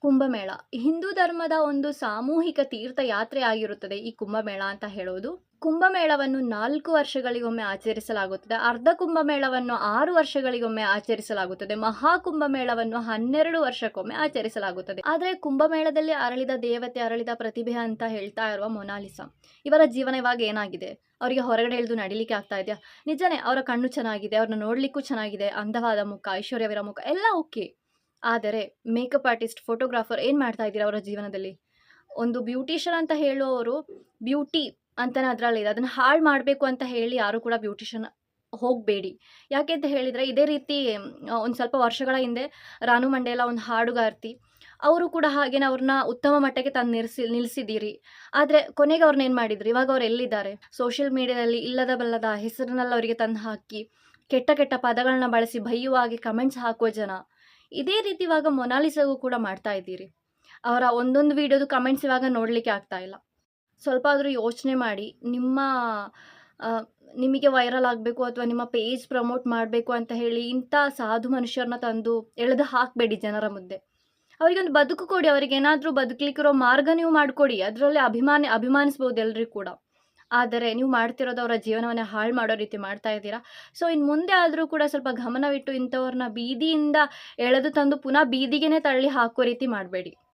ಕುಂಭಮೇಳ ಹಿಂದೂ ಧರ್ಮದ ಒಂದು ಸಾಮೂಹಿಕ ತೀರ್ಥಯಾತ್ರೆ ಆಗಿರುತ್ತದೆ ಈ ಕುಂಭಮೇಳ ಅಂತ ಹೇಳೋದು. ಕುಂಭಮೇಳವನ್ನು 4 ವರ್ಷಗಳಿಗೊಮ್ಮೆ ಆಚರಿಸಲಾಗುತ್ತದೆ. ಅರ್ಧ ಕುಂಭಮೇಳವನ್ನು 6 ವರ್ಷಗಳಿಗೊಮ್ಮೆ ಆಚರಿಸಲಾಗುತ್ತದೆ. ಮಹಾಕುಂಭಮೇಳವನ್ನು 12 ವರ್ಷಕ್ಕೊಮ್ಮೆ ಆಚರಿಸಲಾಗುತ್ತದೆ. ಆದರೆ ಕುಂಭಮೇಳದಲ್ಲಿ ಅರಳಿದ ದೇವತೆ, ಅರಳಿದ ಪ್ರತಿಭೆ ಅಂತ ಹೇಳ್ತಾ ಇರುವ ಮೊನಾಲಿಸಾ, ಇವರ ಜೀವನ ಇವಾಗ ಏನಾಗಿದೆ? ಅವರಿಗೆ ಹೊರಗಡೆ ಇಳಿದು ನಡಿಲಿಕ್ಕೆ ಆಗ್ತಾ ಇದೆಯಾ? ನಿಜನೇ, ಅವರ ಕಣ್ಣು ಚೆನ್ನಾಗಿದೆ, ಅವ್ರನ್ನ ನೋಡ್ಲಿಕ್ಕೂ ಚೆನ್ನಾಗಿದೆ, ಅಂದವಾದ ಮುಖ, ಐಶ್ವರ್ಯವಿರ ಮುಖ ಎಲ್ಲ ಓಕೆ. ಆದರೆ ಮೇಕಪ್ ಆರ್ಟಿಸ್ಟ್, ಫೋಟೋಗ್ರಾಫರ್ ಏನು ಮಾಡ್ತಾ ಇದ್ದೀರಾ ಅವರ ಜೀವನದಲ್ಲಿ? ಒಂದು ಬ್ಯೂಟಿಷಿಯನ್ ಅಂತ ಹೇಳುವವರು ಬ್ಯೂಟಿ ಅಂತಲೇ ಅದರಲ್ಲಿದೆ. ಅದನ್ನು ಹಾಳು ಮಾಡಬೇಕು ಅಂತ ಹೇಳಿ ಯಾರೂ ಕೂಡ ಬ್ಯೂಟಿಷಿಯನ್ ಹೋಗಬೇಡಿ. ಯಾಕೆ ಅಂತ ಹೇಳಿದರೆ, ಇದೇ ರೀತಿ ಒಂದು ಸ್ವಲ್ಪ ವರ್ಷಗಳ ಹಿಂದೆ ರಾನು ಮಂಡೇಲ ಒಂದು ಹಾಡುಗಾರ್ತಿ, ಅವರು ಕೂಡ ಹಾಗೇನೆ ಅವ್ರನ್ನ ಉತ್ತಮ ಮಟ್ಟಕ್ಕೆ ತಂದು ನಿಲ್ಲಿಸಿದ್ದೀರಿ. ಆದರೆ ಕೊನೆಗೆ ಅವ್ರನ್ನ ಏನು ಮಾಡಿದ್ರು? ಇವಾಗ ಅವ್ರು ಎಲ್ಲಿದ್ದಾರೆ? ಸೋಷಿಯಲ್ ಮೀಡಿಯಾದಲ್ಲಿ ಇಲ್ಲದ ಬಲ್ಲದ ಹೆಸರನ್ನೆಲ್ಲ ಅವರಿಗೆ ತಂದು ಹಾಕಿ, ಕೆಟ್ಟ ಕೆಟ್ಟ ಪದಗಳನ್ನ ಬಳಸಿ ಬೈಯುವಾಗೆ ಕಮೆಂಟ್ಸ್ ಹಾಕುವ ಜನ. ಇದೇ ರೀತಿ ಇವಾಗ ಮೊನಾಲಿಸಾಗೂ ಕೂಡ ಮಾಡ್ತಾ ಇದ್ದೀರಿ. ಅವರ ಒಂದೊಂದು ವಿಡಿಯೋದು ಕಮೆಂಟ್ಸ್ ಇವಾಗ ನೋಡಲಿಕ್ಕೆ ಆಗ್ತಾ ಇಲ್ಲ. ಸ್ವಲ್ಪ ಆದರೂ ಯೋಚನೆ ಮಾಡಿ. ನಿಮಗೆ ವೈರಲ್ ಆಗಬೇಕು ಅಥವಾ ನಿಮ್ಮ ಪೇಜ್ ಪ್ರಮೋಟ್ ಮಾಡಬೇಕು ಅಂತ ಹೇಳಿ ಇಂಥ ಸಾಧು ಮನುಷ್ಯರನ್ನ ತಂದು ಎಳೆದು ಹಾಕಬೇಡಿ ಜನರ ಮುಂದೆ. ಅವರಿಗೊಂದು ಬದುಕು ಕೊಡಿ. ಅವರಿಗೇನಾದರೂ ಬದುಕಲಿಕ್ಕಿರೋ ಮಾರ್ಗ ನೀವು ಮಾಡಿಕೊಡಿ. ಅದರಲ್ಲಿ ಅಭಿಮಾನಿಸ್ಬೋದು ಎಲ್ಲರಿಗೂ ಕೂಡ. ಆದರೆ ನೀವು ಮಾಡ್ತಿರೋದು ಅವರ ಜೀವನವನ್ನೇ ಹಾಳು ಮಾಡೋ ರೀತಿ ಮಾಡ್ತಾ ಇದ್ದೀರಾ. ಸೊ ಇನ್ನು ಮುಂದೆ ಆದರೂ ಕೂಡ ಸ್ವಲ್ಪ ಗಮನವಿಟ್ಟು ಇಂಥವ್ರನ್ನ ಬೀದಿಯಿಂದ ಎಳೆದು ತಂದು ಪುನಃ ಬೀದಿಗೆನೇ ತಳ್ಳಿ ಹಾಕೋ ರೀತಿ ಮಾಡಬೇಡಿ.